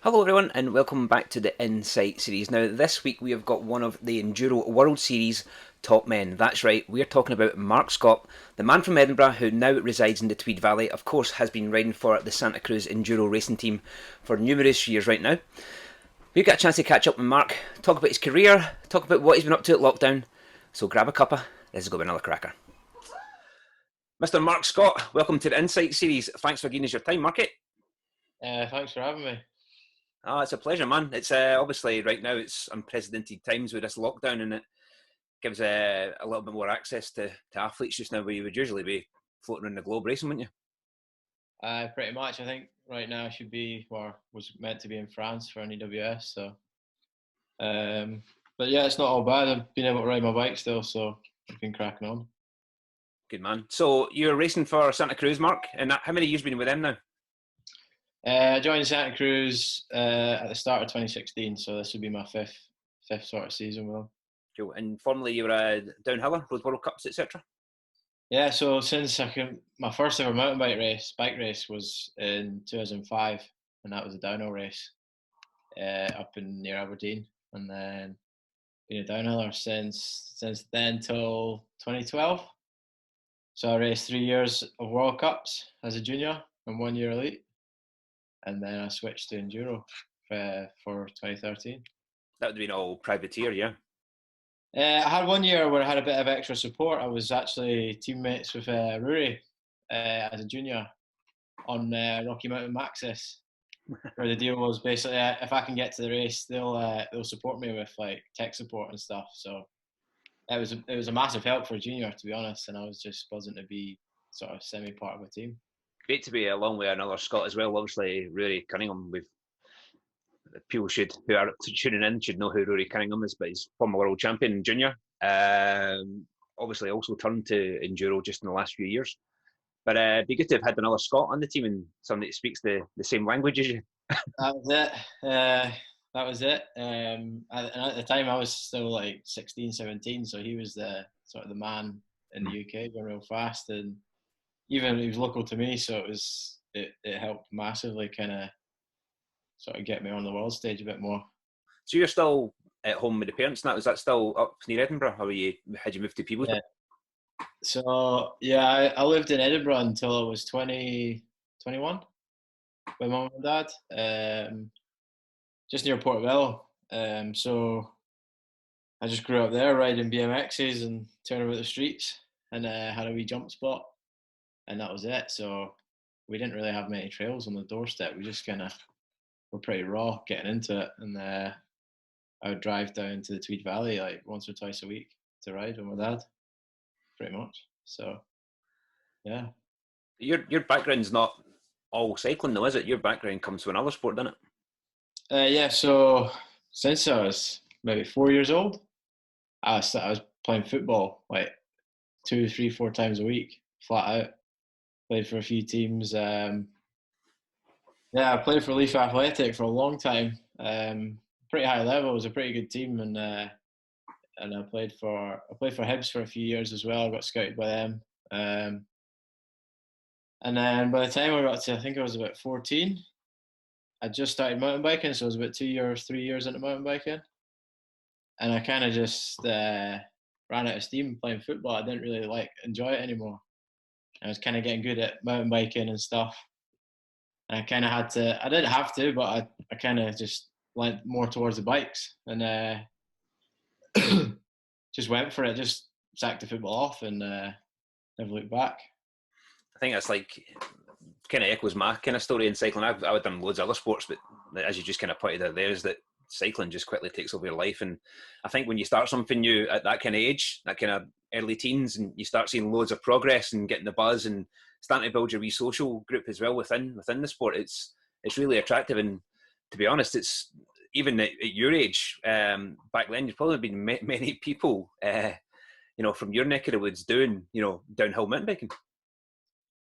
Hello everyone and welcome back to the Insight series. Now this week we have got one of the Enduro World Series top men. That's right, we're talking about Mark Scott, the man from Edinburgh who now resides in the Tweed Valley, of course has been riding for the Santa Cruz Enduro Racing Team for numerous years right now. We've got a chance to catch up with Mark, talk about his career, talk about what he's been up to at lockdown, so grab a cuppa, let's go with another cracker. Mr. Mark Scott, welcome to the Insight series. Thanks for giving us your time, Marky. Thanks for having me. Oh, it's a pleasure, man. It's obviously right now it's unprecedented times with this lockdown, and it gives a little bit more access to athletes just now, where you would usually be floating around the globe racing, wouldn't you? Pretty much. I think right now I should be, or was meant to be in France for an EWS. But yeah, it's not all bad. I've been able to ride my bike still, so I've been cracking on. Good man. So you're racing for Santa Cruz, Mark, and how many years have you been with them now? I joined Santa Cruz at the start of 2016, so this would be my fifth sort of season with them. Cool. And formerly you were a downhiller, Road World Cups, etc. Yeah, so since my first ever mountain bike race was in 2005, and that was a downhill race up in near Aberdeen, and then been a downhiller since then till 2012. So I raced 3 years of World Cups as a junior and 1 year elite, and then I switched to enduro for 2013. That would have been all privateer, yeah. I had 1 year where I had a bit of extra support. I was actually teammates with Rory as a junior on Rocky Mountain Maxis, where the deal was basically if I can get to the race, they'll support me with like tech support and stuff. So it was a massive help for a junior, to be honest, and I was just buzzing to be sort of semi part of a team. Great to be along with another Scot as well. Obviously, Rory Cunningham. With people who are tuning in should know who Rory Cunningham is, but he's former world champion junior. Obviously, also turned to enduro just in the last few years. But it'd be good to have had another Scot on the team and somebody that speaks the same language as you. That was it. That was it. And at the time, I was still like 16, 17, so he was the sort of the man in the UK going real fast, and even he was local to me, so it helped massively, kind of sort of get me on the world stage a bit more. So you're still at home with the parents, and that was that still up near Edinburgh? How had you moved to Peebles? Yeah. So yeah, I lived in Edinburgh until I was 20, 21 with mum and dad, just near Portobello. So I just grew up there riding BMXs and turning about the streets, and had a wee jump spot, and that was it. So we didn't really have many trails on the doorstep. We just kind of were pretty raw getting into it, and I would drive down to the Tweed Valley like once or twice a week to ride with my dad, pretty much. So yeah. Your background's not all cycling though, is it? Your background comes from another sport, doesn't it? Yeah. So since I was maybe 4 years old, I was playing football like 2, 3, 4 times a week, flat out. Played for a few teams. Yeah, I played for Leaf Athletic for a long time. Pretty high level. It was a pretty good team, and I played for Hibs for a few years as well. I got scouted by them. And then by the time I got to, I think I was about 14, I just started mountain biking, so I was about 2 years, 3 years into mountain biking, and I kind of just ran out of steam playing football. I didn't really enjoy it anymore. I was kind of getting good at mountain biking and stuff, and I kind of had to. I didn't have to, but I kind of just went more towards the bikes, and just went for it. Just sacked the football off and never looked back. I think that's like kind of echoes my kind of story in cycling. I've done loads of other sports, but as you just kind of pointed out there, is that cycling just quickly takes over your life. And I think when you start something new at that kind of age, that kind of early teens, and you start seeing loads of progress and getting the buzz and starting to build your wee social group as well within the sport, it's really attractive. And to be honest, it's even at your age, back then, there's probably been many people, from your neck of the woods doing, downhill mountain biking.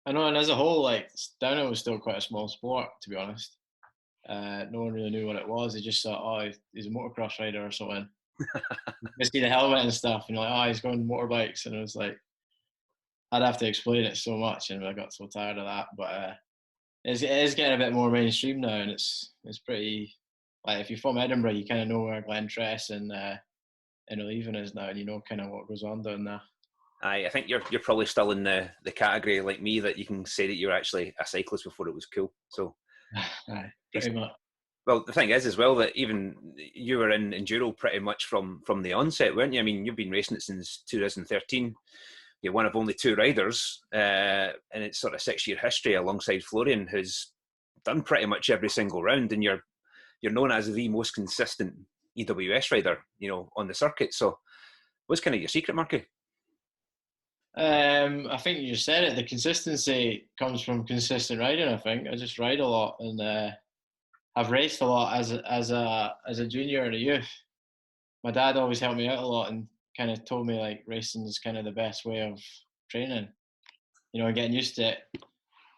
I know, and as a whole, like downhill was still quite a small sport, to be honest. No one really knew what it was. They just thought, oh, he's a motocross rider or something. You see the helmet and stuff, and you're like, oh, he's going motorbikes, and it was like, I'd have to explain it so much, and I got so tired of that. But it is getting a bit more mainstream now, and it's pretty, like, if you're from Edinburgh, you kind of know where Glentress and Eleven is now, and you know kind of what goes on down there. I think you're probably still in the category like me that you can say that you were actually a cyclist before it was cool. So, Aye, pretty much. well, the thing is as well that even you were in enduro pretty much from the onset, weren't you? I mean, you've been racing it since 2013. You're one of only two riders in its sort of 6-year history alongside Florian, who's done pretty much every single round, and you're known as the most consistent EWS rider, on the circuit. So, what's kind of your secret, Marky? I think you just said it. The consistency comes from consistent riding. I think I just ride a lot, and I've raced a lot as a junior and a youth. My dad always helped me out a lot and kind of told me like racing is kind of the best way of training. Getting used to it,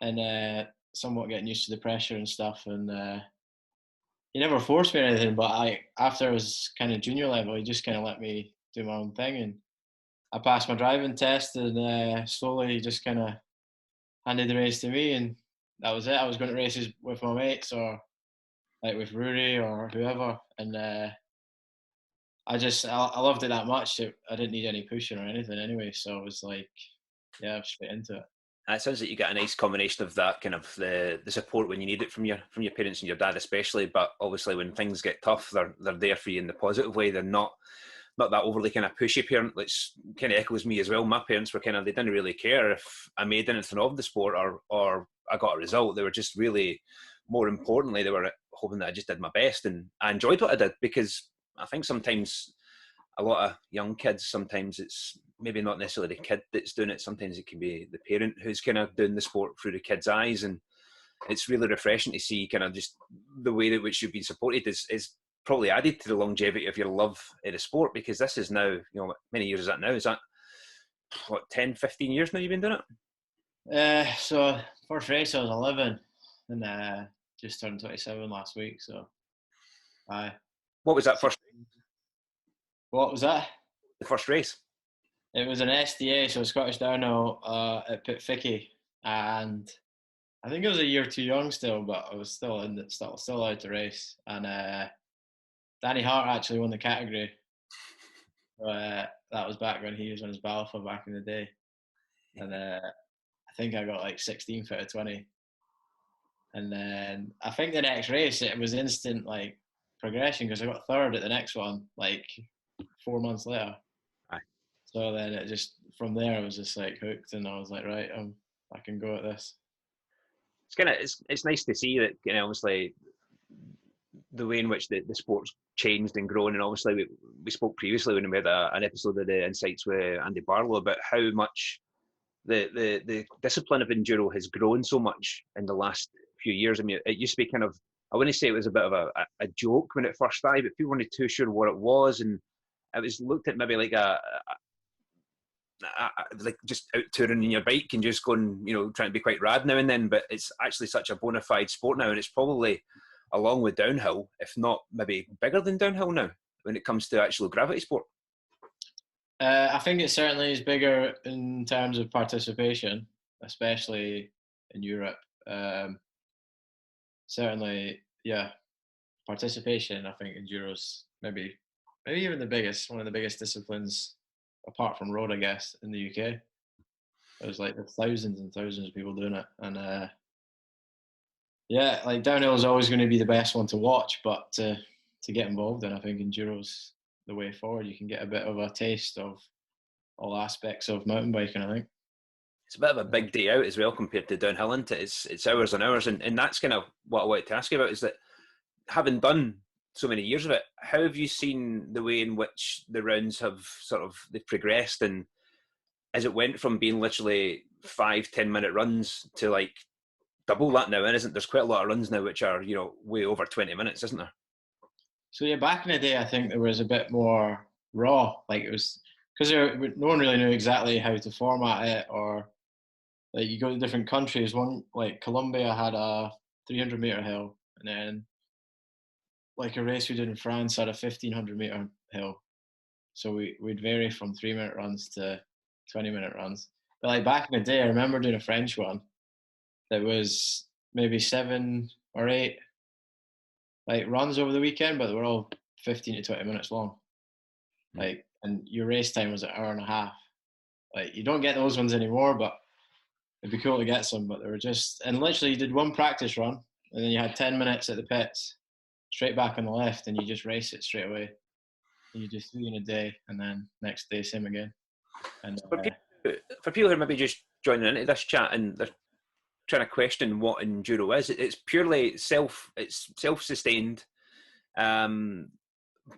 and somewhat getting used to the pressure and stuff. And he never forced me or anything, but after I was kind of junior level, he just kind of let me do my own thing, and I passed my driving test, and slowly he just kind of handed the race to me, and that was it. I was going to races with my mates or like with Rory or whoever, and I loved it that much. I didn't need any pushing or anything anyway, so it was like, yeah, I was straight into it. It sounds like you get a nice combination of that kind of the support when you need it from your parents and your dad especially, but obviously when things get tough, they're there for you in the positive way. They're not that overly kind of pushy parent, which kind of echoes me as well. My parents were they didn't really care if I made anything of the sport or I got a result. They were just really, more importantly, they were hoping that I just did my best, and I enjoyed what I did, because I think sometimes a lot of young kids, sometimes it's maybe not necessarily the kid that's doing it. Sometimes it can be the parent who's kind of doing the sport through the kid's eyes, and it's really refreshing to see kind of just the way in which you've been supported is probably added to the longevity of your love in the sport, because this is now, many years is that now? Is that, what, 10, 15 years now you've been doing it? So first race I was 11, and just turned 27 last week. So, aye. What was that first? What was that? The first race? It was an SDA, so Scottish Downhill at Pitficky, and I think I was a year too young still, but I was still still allowed to race. And Danny Hart actually won the category. So, that was back when he was on his Balfour back in the day, and I think I got like 16th out of 20. And then I think the next race it was instant like progression, because I got third at the next one like 4 months later. Aye. So then it just, from there I was just like hooked, and I was like, right, I can go at this. It's nice to see that, obviously the way in which the sport's changed and grown. And obviously we spoke previously when we had an episode of the Insights with Andy Barlow about how much the discipline of enduro has grown so much in the last few years. I mean, it used to be kind of, I wouldn't say it was a bit of a joke when it first started, but people weren't too sure what it was, and it was looked at maybe like like just out touring on your bike and just going, trying to be quite rad now and then. But it's actually such a bona fide sport now, and it's probably, along with downhill, if not maybe bigger than downhill now when it comes to actual gravity sport. I think it certainly is bigger in terms of participation, especially in Europe. Certainly, yeah, participation. I think enduro's maybe even one of the biggest disciplines, apart from road, I guess, in the UK. There's like thousands and thousands of people doing it, and yeah, like downhill is always going to be the best one to watch, but to get involved in, I think enduro's the way forward. You can get a bit of a taste of all aspects of mountain biking, I think. It's a bit of a big day out as well compared to downhill, isn't it? It's hours and hours, and that's kind of what I wanted to ask you about, is that having done so many years of it, how have you seen the way in which the rounds have they've progressed, and as it went from being literally 5-10 minute runs to like double that now, and isn't there's quite a lot of runs now which are way over 20 minutes, isn't there? So yeah, back in the day, I think there was a bit more raw. Like it was because no one really knew exactly how to format it, or like you go to different countries. One like Colombia had a 300-meter hill, and then like a race we did in France had a 1,500-meter hill. So we'd vary from 3-minute runs to 20-minute runs. But like back in the day, I remember doing a French one that was maybe 7 or 8 like runs over the weekend, but they were all 15 to 20 minutes long. Like, and your race time was an hour and a half. Like, you don't get those ones anymore, but it'd be cool to get some. But they were just, and literally you did one practice run, and then you had 10 minutes at the pits, straight back on the left, and you just race it straight away. And you just 3 in a day, and then next day same again. And for people who are maybe just joining into this chat and they're trying to question what enduro is, it's purely self-sustained.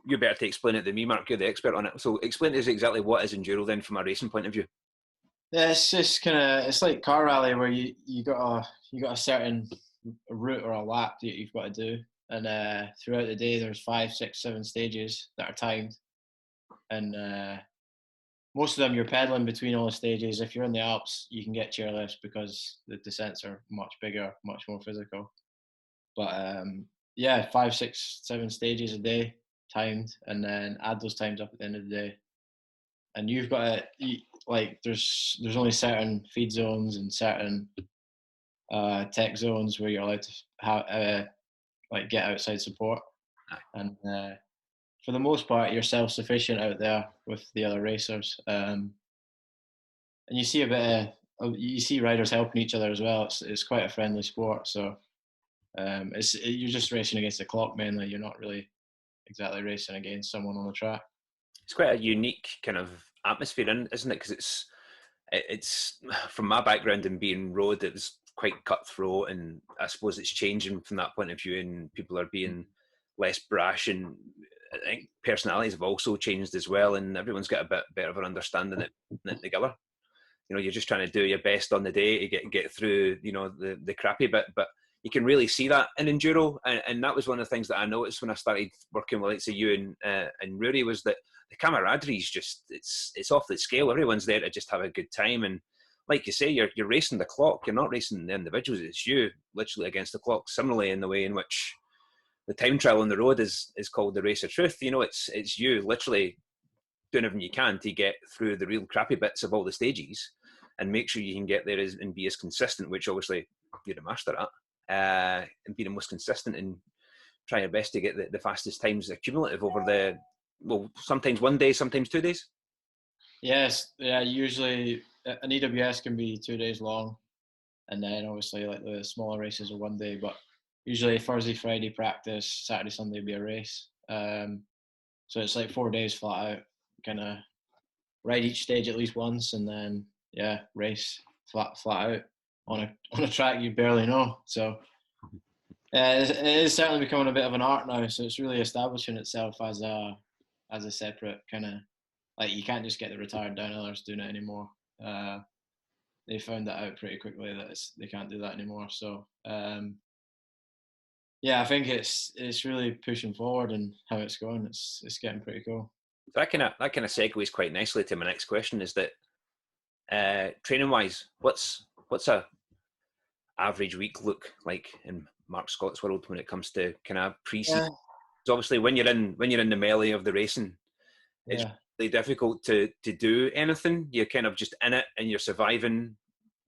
You better to explain it than me, Mark. You're the expert on it. So explain to us exactly what is enduro then from a racing point of view. Yeah, it's just kind of, it's like car rally where you got a certain route or a lap that you've got to do, and throughout the day there's 5, 6, 7 stages that are timed, and most of them you're pedaling between all the stages. If you're in the Alps, you can get chairlifts because the descents are much bigger, much more physical. But yeah, 5, 6, 7 stages a day timed, and then add those times up at the end of the day. And you've got to, like, there's only certain feed zones and certain tech zones where you're allowed to like get outside support. And for the most part, you're self-sufficient out there with the other racers. And you see you see riders helping each other as well. It's quite a friendly sport. So you're just racing against the clock mainly. You're not really exactly racing against someone on the track. It's quite a unique kind of atmosphere, isn't it? Because it's from my background in being road, it was quite cutthroat, and I suppose it's changing from that point of view, and people are being less brash, and I think personalities have also changed as well, and everyone's got a bit better of an understanding it together. You know, you're just trying to do your best on the day to get through, you know, the crappy bit, but you can really see that in enduro, and that was one of the things that I noticed when I started working with, like, say, you and Rory, was that the camaraderie is just it's off the scale. Everyone's there to just have a good time, and like you say, you're racing the clock. You're not racing the individuals. It's you literally against the clock. Similarly, in the way in which the time trial on the road is called the race of truth. You know, it's you literally doing everything you can to get through the real crappy bits of all the stages and make sure you can get there and be as consistent, which obviously you're a master at, and be the most consistent and try your best to get the fastest times accumulative over sometimes one day, sometimes 2 days. Yes, yeah, usually an EWS can be 2 days long, and then obviously like the smaller races are 1 day, but usually Thursday, Friday practice, Saturday, Sunday be a race. So it's like 4 days flat out, kind of ride each stage at least once, and then race flat out on a track you barely know. So it is certainly becoming a bit of an art now. So it's really establishing itself as a separate kind of, like, you can't just get the retired downhillers doing it anymore. They found that out pretty quickly that they can't do that anymore. So I think it's really pushing forward, and how it's going, it's getting pretty cool. That kind of segues quite nicely to my next question. Is that training wise, what's a average week look like in Mark Scott's world when it comes to kind of pre-season? Yeah. So obviously, when you're in the melee of the racing, it's really difficult to do anything. You're kind of just in it and you're surviving.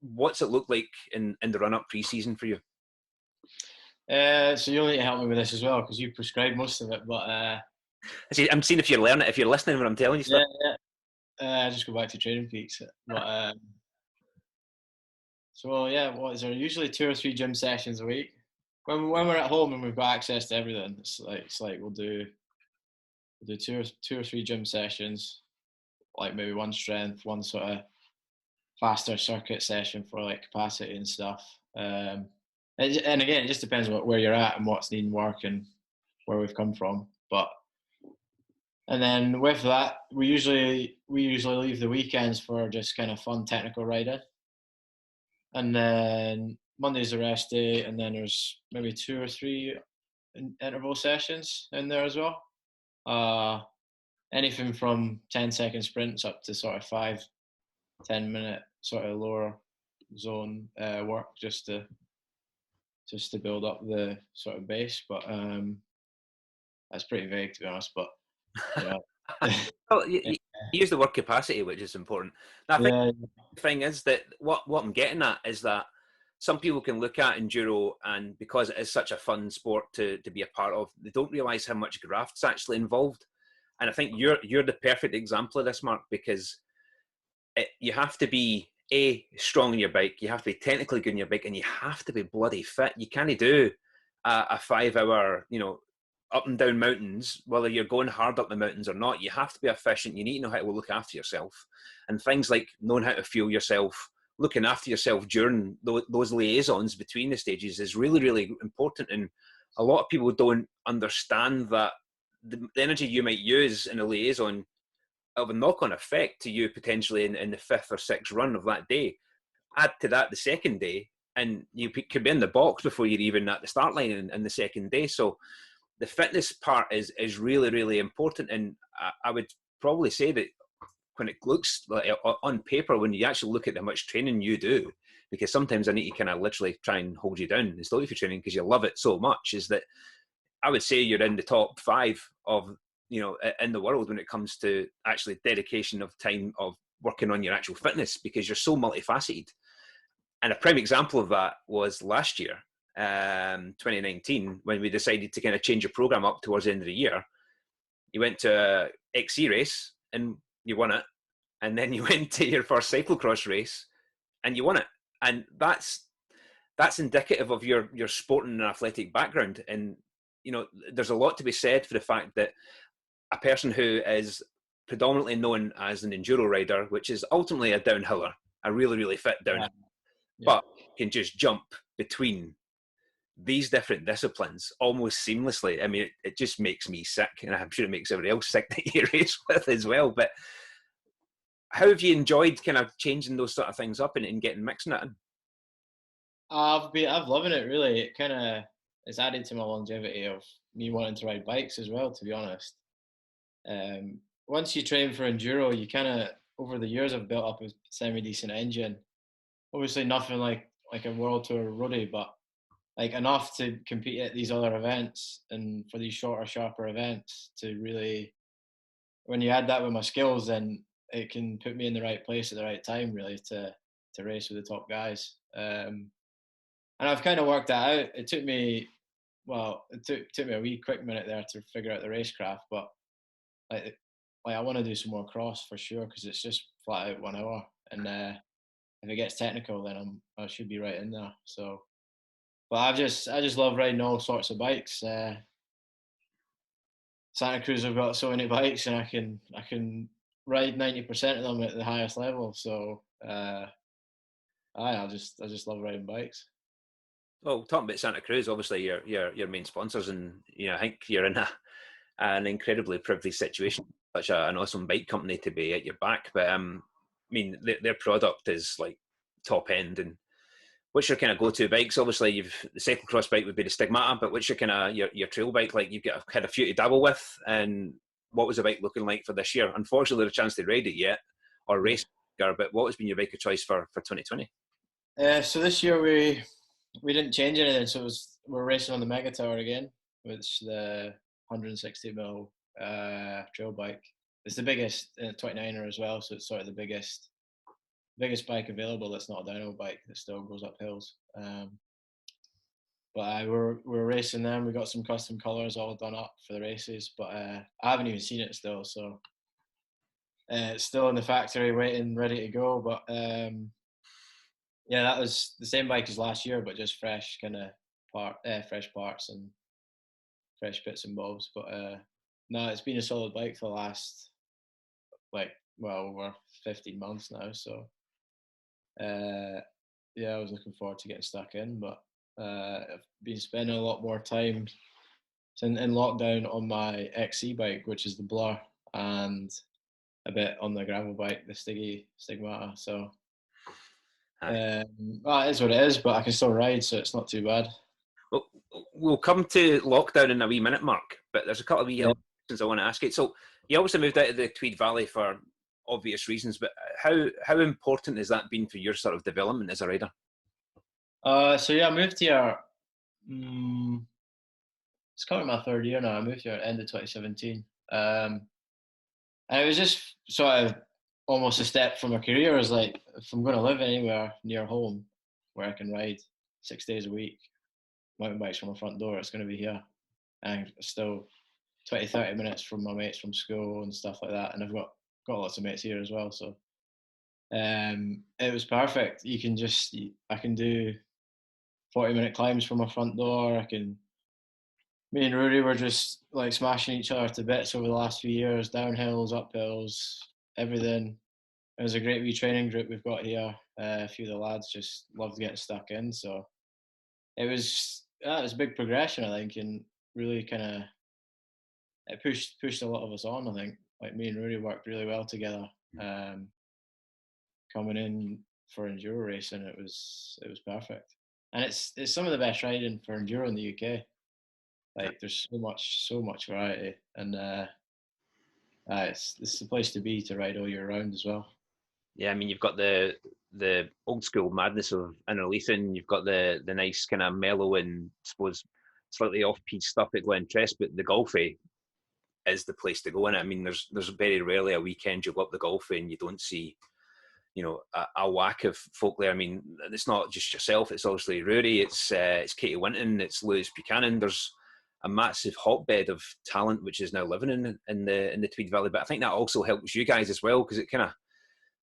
What's it look like in the run-up pre-season for you? So you'll need to help me with this as well, because you prescribed most of it. But I'm seeing if you're learning, if you're listening when I'm telling you stuff. Yeah. Just go back to Training Peaks. But so what is there? Usually 2 or 3 gym sessions a week. When we're at home and we've got access to everything, it's like we'll do 2 or 3 gym sessions, like maybe one strength, one sort of faster circuit session for like capacity and stuff. And again, it just depends where you're at and what's needing work and where we've come from. And then with that, we usually leave the weekends for just kind of fun technical riding. And then Monday's a rest day, and then there's maybe 2 or 3 interval sessions in there as well. Anything from 10-second sprints up to sort of 5-10 minute sort of lower zone work, just to build up the sort of base. But that's pretty vague, to be honest. But well, you use the word capacity, which is important. Now, I think the thing is that what I'm getting at is that some people can look at enduro, and because it is such a fun sport to be a part of, they don't realise how much graft's actually involved. And I think you're the perfect example of this, Mark, because you have to be strong on your bike, you have to be technically good on your bike, and you have to be bloody fit. You can't do a 5 hour, up and down mountains, whether you're going hard up the mountains or not. You have to be efficient. You need to know how to look after yourself, and things like knowing how to fuel yourself, looking after yourself during those liaisons between the stages is really, really important. And a lot of people don't understand that the energy you might use in a liaison of a knock-on effect to you potentially in the 5th or 6th run of that day. Add to that the second day, and you could be in the box before you're even at the start line in the second day. So the fitness part is really, really important. And I would probably say that when it looks like on paper, when you actually look at how much training you do, because sometimes I need to kind of literally try and hold you down and stop you for training because you love it so much, is that I would say you're in the top 5 of, in the world when it comes to actually dedication of time of working on your actual fitness, because you're so multifaceted. And a prime example of that was last year, 2019, when we decided to kind of change your program up towards the end of the year. You went to a XC race and you won it. And then you went to your first cyclocross race and you won it. And that's indicative of your sporting and athletic background. And, there's a lot to be said for the fact that a person who is predominantly known as an enduro rider, which is ultimately a downhiller, a really, really fit downhiller, but can just jump between these different disciplines almost seamlessly. I mean, it just makes me sick, and I'm sure it makes everybody else sick that you race with as well. But how have you enjoyed kind of changing those sort of things up and getting mixing it in? I've loving it really. It kind of it's added to my longevity of me wanting to ride bikes as well, to be honest. Once you train for enduro, you kind of over the years I've built up a semi-decent engine. Obviously nothing like a world tour roadie, but like enough to compete at these other events and for these shorter, sharper events to really, when you add that with my skills, then it can put me in the right place at the right time really to race with the top guys. And I've kind of worked that out. It took me a wee quick minute there to figure out the racecraft, but like I want to do some more cross for sure because it's just flat out 1 hour, and if it gets technical, then I should be right in there. So, but I just love riding all sorts of bikes. Santa Cruz have got so many bikes, and I can ride 90% of them at the highest level. So, I just love riding bikes. Well, talking about Santa Cruz, obviously your main sponsors, and I think you're in an incredibly privileged situation. Such an awesome bike company to be at your back, but I mean their product is like top end. And what's your kind of go-to bikes? Obviously, the cyclocross bike would be the Stigmata, but what's your kind of your trail bike like? You've had a few to dabble with, and what was the bike looking like for this year? Unfortunately, there's a chance to ride it yet or race, but what has been your bike of choice for 2020? So this year we didn't change anything, so we're racing on the Mega Tower again, which the 160mm trail bike. It's the biggest 29er as well, so it's sort of the biggest bike available that's not a dyno bike that still goes up hills. But we're racing them. We got some custom colours all done up for the races, but I haven't even seen it still, so it's still in the factory waiting, ready to go. But yeah, that was the same bike as last year, but just fresh kind of fresh parts and fresh bits and bobs. But no, it's been a solid bike for the last over 15 months now. So yeah, I was looking forward to getting stuck in, but I've been spending a lot more time in lockdown on my XC bike, which is the Blur, and a bit on the gravel bike, the Stigmata. So well, it is what it is, but I can still ride, so it's not too bad. Well, we'll come to lockdown in a wee minute, Mark, but there's a couple of wee questions I want to ask you. So you obviously moved out of the Tweed Valley for obvious reasons, but how important has that been for your sort of development as a rider? So yeah, I moved here. It's coming my third year now. I moved here at the end of 2017, and it was just sort of almost a step from a career. It was like, if I'm going to live anywhere near home where I can ride, 6 days a week, mountain bikes from my front door. It's going to be here, and still 20-30 minutes from my mates from school and stuff like that. And I've got lots of mates here as well, so it was perfect. I can do 40-minute climbs from my front door. Me and Rory were just like smashing each other to bits over the last few years, downhills, uphills, everything. It was a great wee training group we've got here. A few of the lads just loved getting stuck in, so it was a big progression, I think, and really kind of it pushed a lot of us on. I think like me and Rory worked really well together. Coming in for enduro racing, it was perfect, and it's some of the best riding for enduro in the UK. Like there's so much variety, and it's the place to be to ride all year round as well. Yeah, I mean, you've got the old school madness of inner Leithen, you've got the nice kind of mellow and I suppose slightly off-piste stuff at Glen Tress, but the Golfey is the place to go in it. I mean, there's very rarely a weekend you go up the Golfey and you don't see, you know, a whack of folk there. I mean, it's not just yourself, it's obviously Rory, it's Katie Winton, it's Lewis Buchanan. There's a massive hotbed of talent which is now living in the Tweed Valley, but I think that also helps you guys as well, because it kind of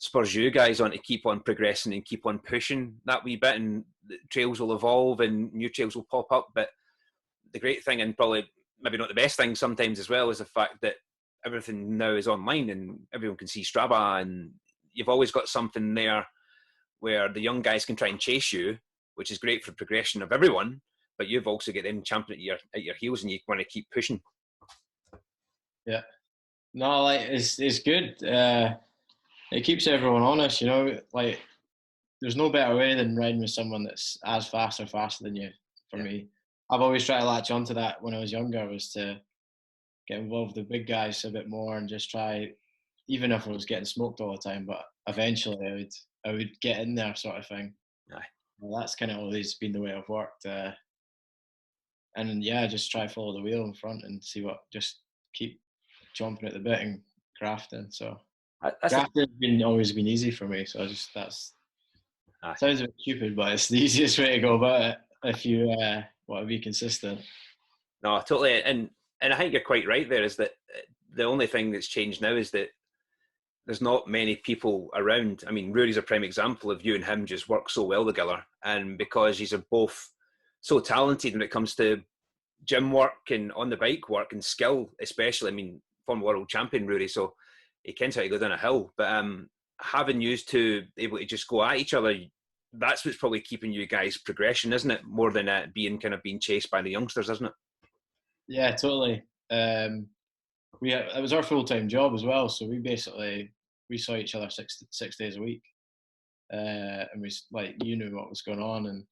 spurs you guys on to keep on progressing and keep on pushing that wee bit, and the trails will evolve and new trails will pop up. But the great thing, and probably maybe not the best thing sometimes as well, is the fact that everything now is online and everyone can see Strava, and you've always got something there where the young guys can try and chase you, which is great for progression of everyone, but you've also got them champing at your heels and you want to keep pushing. Yeah. No, like it's good. It keeps everyone honest, you know, like there's no better way than riding with someone that's as fast or faster than you. For me, I've always tried to latch onto that when I was younger, was to get involved with the big guys a bit more and just try, even if I was getting smoked all the time, but eventually I would get in there, sort of thing. Aye. Well, that's kind of always been the way I've worked. And yeah, just try follow the wheel in front and just keep jumping at the bit and crafting. So grafting's always been easy for me. So that's sounds a bit stupid, but it's the easiest way to go about it if you want to be consistent. No, totally, and I think you're quite right there. Is that the only thing that's changed now is that there's not many people around. I mean, Rory's a prime example of you and him just work so well together, and because you're both so talented when it comes to gym work and on the bike work and skill, especially. I mean, former world champion Rory, so he knows how to go down a hill. But having used to able to just go at each other, that's what's probably keeping you guys progression, isn't it? More than being chased by the youngsters, isn't it? Yeah, totally. It was our full-time job as well, so we saw each other six days a week, and we you knew what was going on, and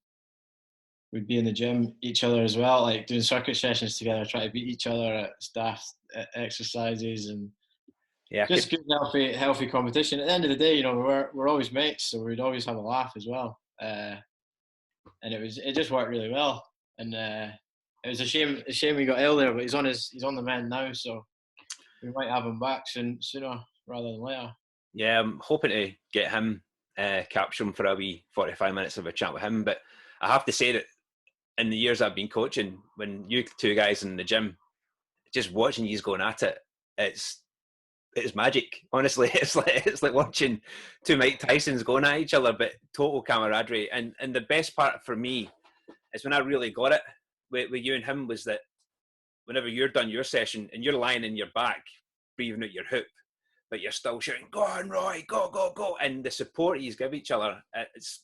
we'd be in the gym each other as well, like doing circuit sessions together, trying to beat each other at staff exercises, and just good healthy competition. At the end of the day, you know, we're always mates, so we'd always have a laugh as well, and it just worked really well. And it was a shame he got ill there, but he's on the mend now, so we might have him back sooner rather than later. Yeah, I'm hoping to get him, capture him for a wee 45 minutes of a chat with him. But I have to say that in the years I've been coaching, when you two guys in the gym, just watching you going at it, it's magic. Honestly, it's like watching two Mike Tysons going at each other, but total camaraderie. And the best part for me is when I really got it with you and him was that whenever you're done your session and you're lying in your back, breathing out your hoop, but you're still shouting, "Go on, Roy, go, go, go!" And the support you give each other, it's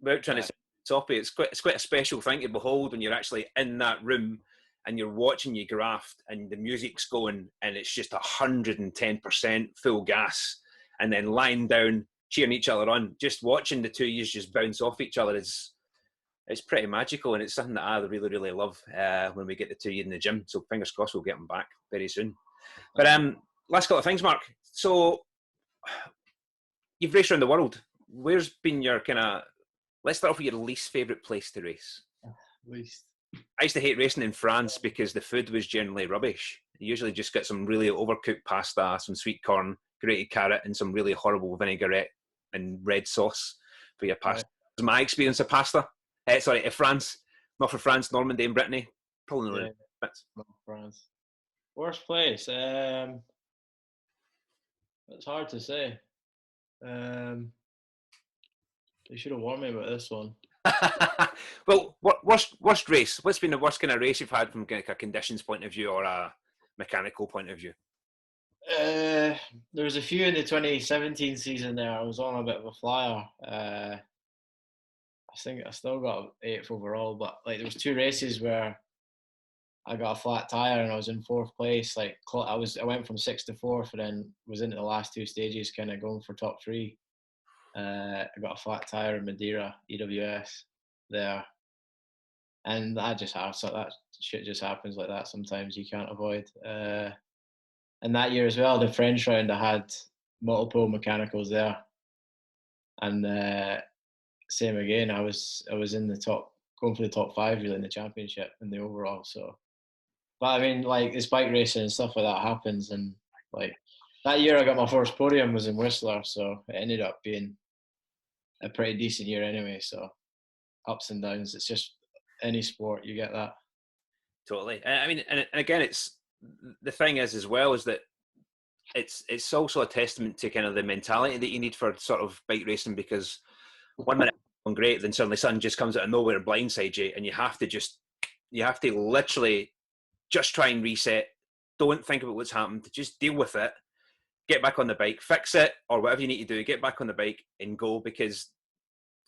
without trying to say soppy, it's quite a special thing to behold when you're actually in that room and you're watching you graft and the music's going and it's just 110% full gas, and then lying down, cheering each other on, just watching the two of you just bounce off each other it's pretty magical, and it's something that I really, really love when we get the two of you in the gym. So fingers crossed we'll get them back very soon. But last couple of things, Mark. So you've raced around the world. Where's been your let's start off with your least favourite place to race. Least. I used to hate racing in France because the food was generally rubbish. You usually just get some really overcooked pasta, some sweet corn, grated carrot, and some really horrible vinaigrette and red sauce for your pasta. was my experience of pasta. France, not for France, Normandy and Brittany. Probably not. Yeah, not France. Worst place? It's hard to say. They should have warned me about this one. Well, worst race? What's been the worst kind of race you've had from like a conditions point of view or a mechanical point of view? There was a few in the 2017 season there. I was on a bit of a flyer. I think I still got 8th overall, but like there was 2 races where I got a flat tire and I was in 4th place. Like I went from 6th to 4th, and then was into the last 2 stages, kind of going for top 3. I got a flat tire in Madeira, EWS there, and that just happens. So that shit just happens like that. Sometimes you can't avoid. And that year as well, the French round, I had multiple mechanicals there, and same again. I was in the top, going for the top 5 really in the championship in the overall. So, but I mean, like this bike racing and stuff like that happens, and like that year I got my first podium was in Whistler, so it ended up being a pretty decent year anyway. So ups and downs. It's just any sport, you get that. Totally. I mean, and again, it's the thing is as well is that it's also a testament to kind of the mentality that you need for sort of bike racing, because one minute going great, then suddenly something just comes out of nowhere, blindsides you, and you have to literally just try and reset. Don't think about what's happened. Just deal with it. Get back on the bike, fix it, or whatever you need to do. Get back on the bike and go, because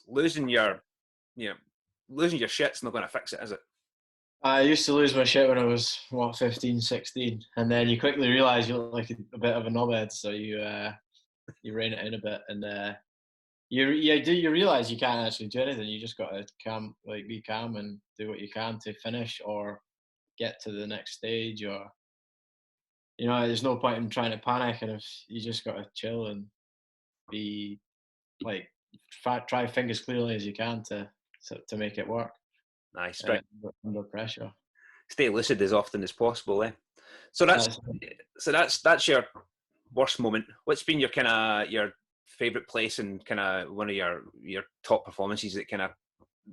losing your shit's not going to fix it, is it? I used to lose my shit when I was 15, 16, and then you quickly realise you look like a bit of a knobhead, so you rein it in a bit, and you realise you can't actually do anything. You just got to be calm and do what you can to finish or get to the next stage, or there's no point in trying to panic, and if you just got to chill and be like try think as clearly as you can to make it work. Nice, under pressure. Stay lucid as often as possible, eh? So that's your worst moment. What's been your favourite place and kind of one of your top performances that kind of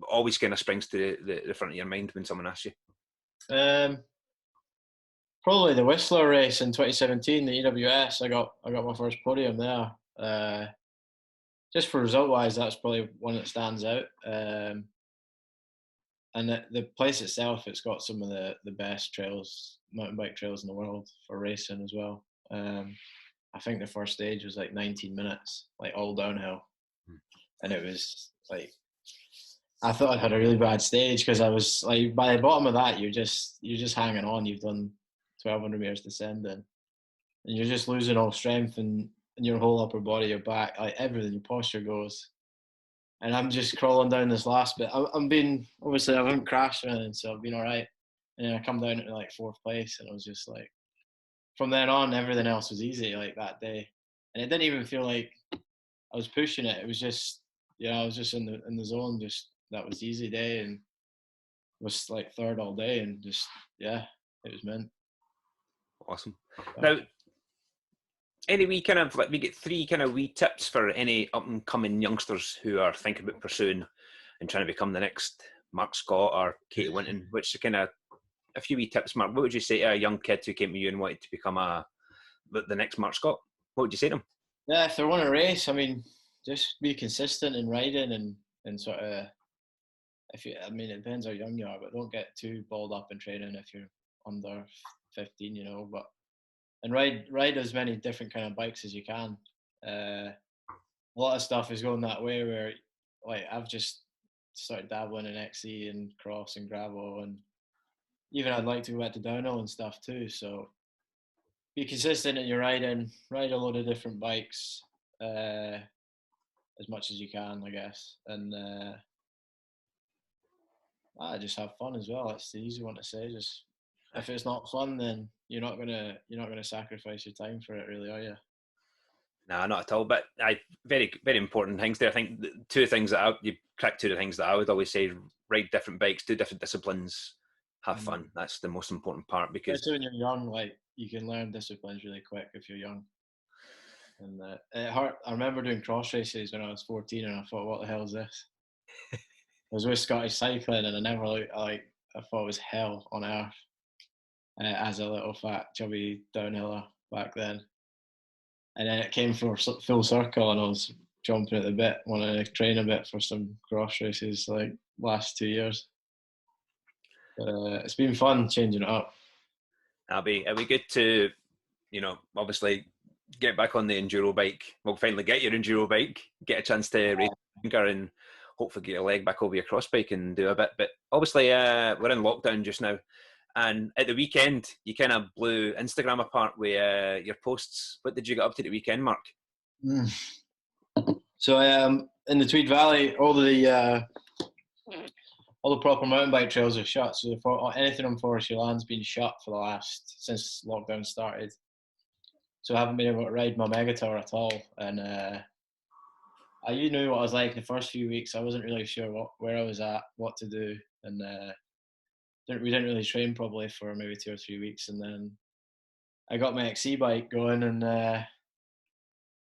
always kind of springs to the front of your mind when someone asks you? Probably the Whistler race in 2017, the EWS. I got my first podium there. Just for result wise, that's probably one that stands out. And the place itself, it's got some of the best trails, mountain bike trails in the world for racing as well. I think the first stage was like 19 minutes, like all downhill. And it was like, I thought I'd had a really bad stage, because I was like, by the bottom of that, you're just hanging on. You've done 1,200 meters descending, and you're just losing all strength and your whole upper body, your back, like everything, your posture goes. And I'm just crawling down this last bit. Obviously I haven't crashed or anything, so I've been all right. And then I come down to like 4th place, and it was just like, from then on, everything else was easy like that day. And it didn't even feel like I was pushing it. It was just, I was just in the zone. Just that was easy day, and was like 3rd all day, and just it was mint. Awesome. Now, any wee kind of we get 3 kind of wee tips for any up and coming youngsters who are thinking about pursuing and trying to become the next Mark Scott or Katie Winton, which kind of a few wee tips, Mark. What would you say to a young kid who came to you and wanted to become the next Mark Scott? What would you say to them? Yeah, if they want to race, I mean, just be consistent in riding and sort of, it depends how young you are, but don't get too balled up in training if you're under 15, but and ride as many different kind of bikes as you can. A lot of stuff is going that way, where like I've just started dabbling in XC and cross and gravel, and even I'd like to go back to downhill and stuff too. So be consistent in your riding, ride a load of different bikes as much as you can, I guess, and just have fun as well. That's the easy one to say. Just if it's not fun, then you're not gonna sacrifice your time for it, really, are you? No, not at all. But very, very important things there. I think two things that you cracked 2 of the things that I would always say: ride different bikes, do different disciplines, have fun. That's the most important part, because especially when you're young, like you can learn disciplines really quick if you're young. And it hurt. I remember doing cross races when I was 14, and I thought, "What the hell is this?" was with Scottish Cycling, and I never like I thought it was hell on earth as a little fat chubby downhiller back then. And then it came full circle, and I was jumping at the bit, wanting to train a bit for some cross races like last 2 years. But it's been fun changing it up. It'll be good to, obviously get back on the enduro bike. Well, finally get your enduro bike, get a chance to race longer, and hopefully get your leg back over your cross bike and do a bit. But obviously, we're in lockdown just now. And at the weekend, you kind of blew Instagram apart with your posts. What did you get up to the weekend, Mark? So in the Tweed Valley, all the proper mountain bike trails are shut. So anything on forestry land's been shut since lockdown started. So I haven't been able to ride my Mega Tour at all. And you knew what I was like the first few weeks. I wasn't really sure where I was at, what to do, and we didn't really train probably for maybe 2 or 3 weeks. And then I got my XC bike going, and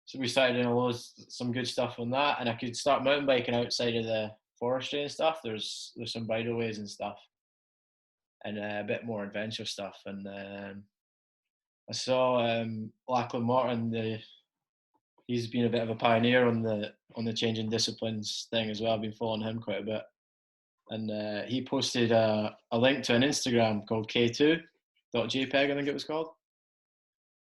so we started doing some good stuff on that. And I could start mountain biking outside of the forestry and stuff. There's some bridleways and stuff, and a bit more adventure stuff. And I saw Lachlan Morton. He's been a bit of a pioneer on the changing disciplines thing as well. I've been following him quite a bit, and he posted a link to an Instagram called K2.jpg, I think it was called,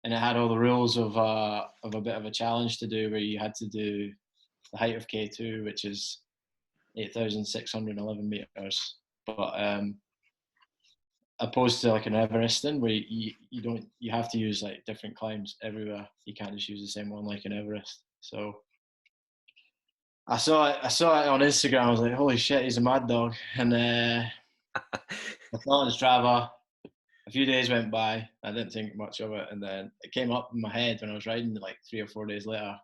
and it had all the rules of a bit of a challenge to do, where you had to do the height of K2, which is 8,611 meters, but opposed to like an Everesting, where you have to use like different climbs everywhere. You can't just use the same one like an Everest. So I saw it on Instagram. I was like, holy shit, he's a mad dog. And I saw on Strava. A few days went by. I didn't think much of it, and then it came up in my head when I was riding like 3 or 4 days later,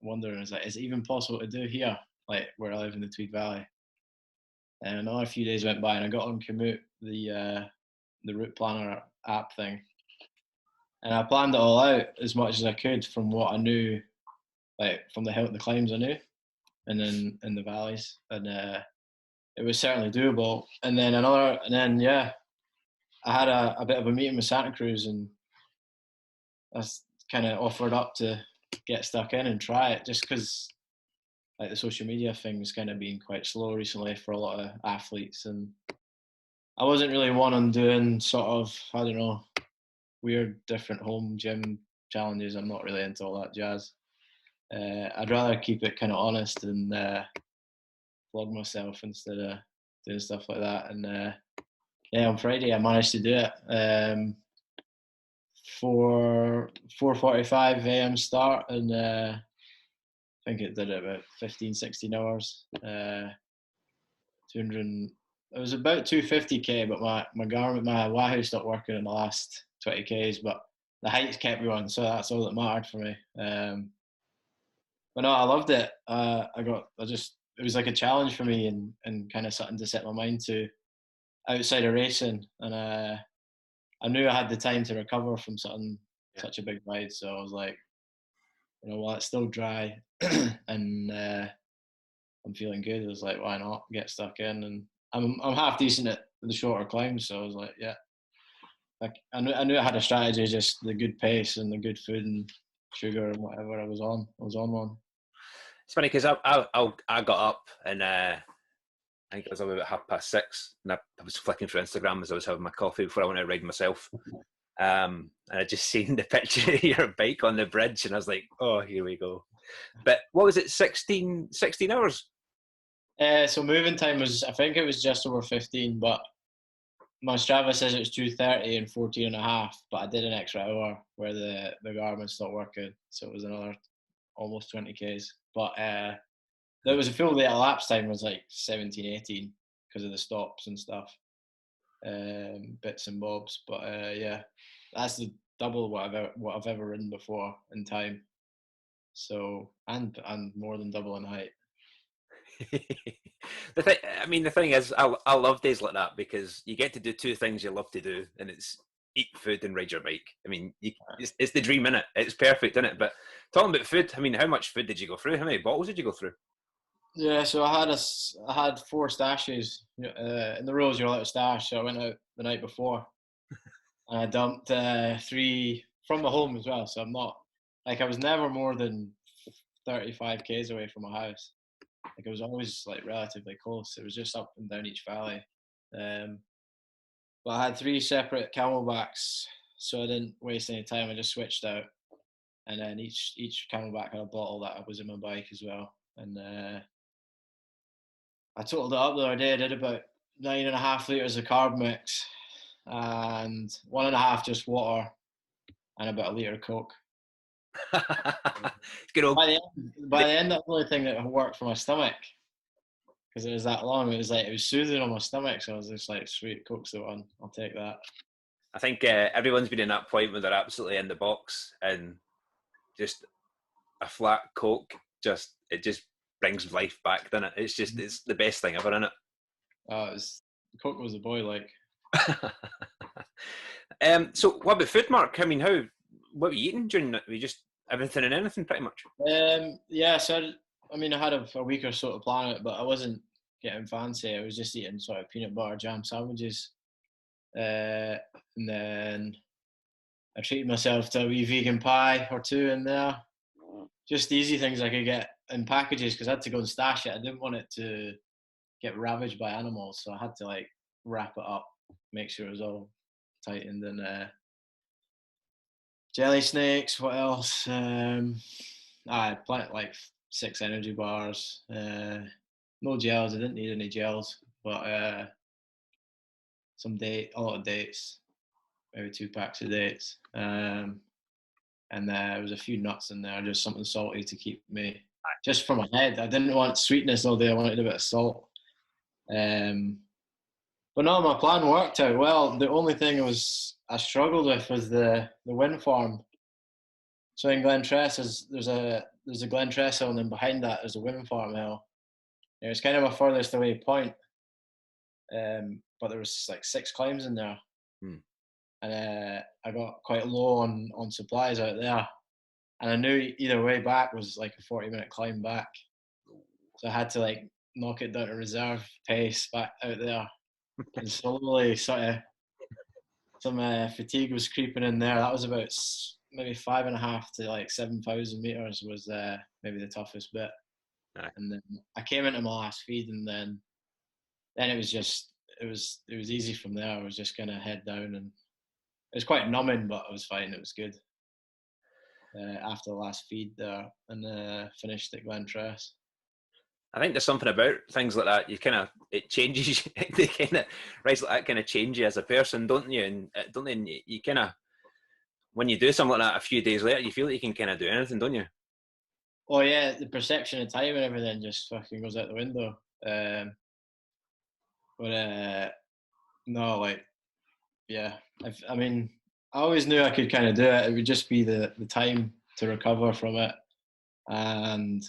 wondering, I was like, is it even possible to do here, like where I live in the Tweed Valley? And another few days went by, and I got on Komoot, the route planner app thing, and I planned it all out as much as I could from what I knew, like from the climbs I knew, and then in the valleys, and it was certainly doable. And then I had a bit of a meeting with Santa Cruz, and I kind of offered up to get stuck in and try it, just because like the social media thing's kind of been quite slow recently for a lot of athletes, and I wasn't really one on doing sort of, I don't know, weird different home gym challenges. I'm not really into all that jazz. I'd rather keep it kind of honest and flog myself instead of doing stuff like that. And on Friday I managed to do it for 4:45 a.m. start, and I think it did it about 15-16 hours. 200. It was about 250k, but my Wahoo stopped working in the last 20k's, but the heights kept going, so that's all that mattered for me. But no, I loved it. It was like a challenge for me, and kind of something to set my mind to outside of racing. And I knew I had the time to recover from such a big ride, so I was like, while it's still dry and I'm feeling good, I was like, why not get stuck in? And I'm half decent at the shorter climbs, so I was like, yeah. Like I knew I had a strategy, just the good pace and the good food and sugar and whatever I was on. I was on one. It's funny because I got up, and I think it was about 6:30, and I was flicking through Instagram as I was having my coffee before I went out riding myself. And I just seen the picture of your bike on the bridge, and I was like, oh, here we go. But what was it, 16 hours? So moving time was, I think it was just over 15, but my Strava says it was 2:30 and 14 and a half, but I did an extra hour where the Garmin stopped working, so it was another almost 20k's. But there was a full day. Elapsed time was like 17, 18 because of the stops and stuff, bits and bobs. But yeah, that's the double what I've ever ridden before in time. So and more than double in height. The thing is, I love days like that because you get to do two things you love to do, and it's eat food and ride your bike. I mean, it's the dream, innit? It's perfect, innit? But talking about food, I mean, how much food did you go through? How many bottles did you go through? Yeah, so I had 4 stashes. In the rules, you're allowed to stash. So I went out the night before, and I dumped 3 from my home as well. So I'm not like I was never more than 35 k's away from my house. Like it was always like relatively close. It was just up and down each valley. Um, but I had 3 separate camelbacks, so I didn't waste any time. I just switched out, and then each camelback had a bottle that was in my bike as well. And I totaled it up the other day. I did about 9.5 liters of carb mix, and 1.5 just water, and about a liter of Coke. Good old. By the end, that's the only thing that worked for my stomach, because it was that long. It was like it was soothing on my stomach, so I was just like, "Sweet, Coke's the one. I'll take that." I think everyone's been in that point where they're absolutely in the box, and just a flat Coke it just brings life back, doesn't it? It's the best thing ever, isn't it? Coke was the boy, like. So what about food, Mark? I mean, what were you eating during that? Were you just everything and anything, pretty much? Yeah, so I mean, I had a week or so to plan it, but I wasn't getting fancy. I was just eating sort of peanut butter jam sandwiches, and then I treated myself to a wee vegan pie or 2 in there. Just easy things I could get in packages, because I had to go and stash it. I didn't want it to get ravaged by animals, so I had to like wrap it up, make sure it was all tightened, and jelly snakes. What else? I had like 6 energy bars. No gels. I didn't need any gels, but a lot of dates, maybe 2 packs of dates. And there was a few nuts in there, just something salty to keep me just from my head. I didn't want sweetness all day. I wanted a bit of salt. But no, my plan worked out well. The only thing I struggled with was the wind farm. So in Glentress, there's a Glentress hill, and then behind that there's a wind farm hill. It was kind of my furthest away point, but there was like 6 climbs in there, and I got quite low on supplies out there, and I knew either way back was like a 40-minute climb back, so I had to like knock it down to reserve pace back out there, and slowly sort of some fatigue was creeping in there. That was about maybe 5.5 to like 7,000 meters was maybe the toughest bit. Aye. And then I came into my last feed, and then it was just it was easy from there. I was just gonna head down, and it was quite numbing, but it was fine. It was good. After the last feed there, and finished at Glentress. I think there's something about things like that. It changes. They kind of rise like that kind of change you as a person, don't you? And don't they, you kind of when you do something like that a few days later, you feel like you can kind of do anything, don't you? Oh yeah, the perception of time and everything just fucking goes out the window. But no, like yeah, I mean, I always knew I could kind of do it. It would just be the time to recover from it, and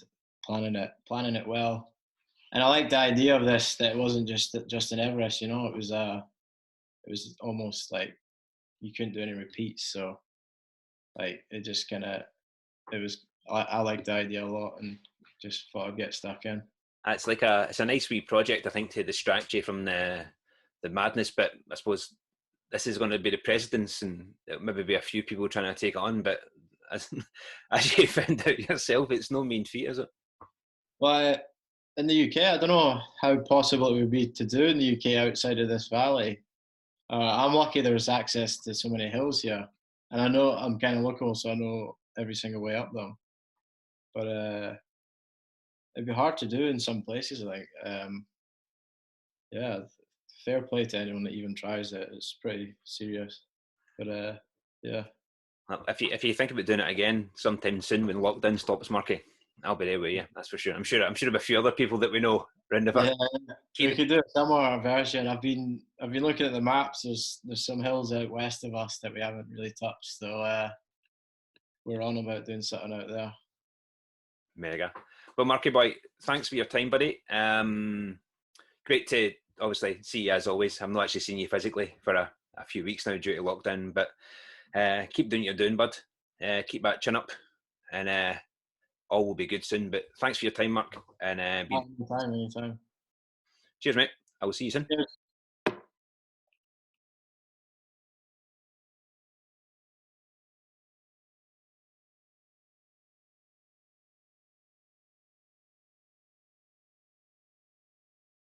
planning it well. And I like the idea of this, that it wasn't just an Everest. It was almost like you couldn't do any repeats. So like it just kind of it was. I liked the idea a lot, and just thought I'd get stuck in. It's a nice wee project, I think, to distract you from the madness. But I suppose this is going to be the precedence, and it'll maybe be a few people trying to take it on. But as, as you found out yourself, it's no mean feat, is it? Well, in the UK, I don't know how possible it would be to do in the UK outside of this valley. I'm lucky there's access to so many hills here, and I know I'm kind of local, so I know every single way up them. But it'd be hard to do in some places. I think, yeah, fair play to anyone that even tries it. It's pretty serious. But yeah. Well, if you think about doing it again sometime soon when lockdown stops, Marky, I'll be there with you. That's for sure. I'm sure of a few other people that we know around the Yeah, we keep. could do a similar version. I've been looking at the maps. There's some hills out west of us that we haven't really touched, so we're on about doing something out there. Mega. Well, Marky boy, thanks for your time, buddy. Great to obviously see you as always. I'm not actually seeing you physically for a few weeks now due to lockdown, but keep doing what you're doing, bud. Keep that chin up, and all will be good soon. But thanks for your time, Mark. And Anytime, anytime. cheers, mate. I will see you soon. Cheers.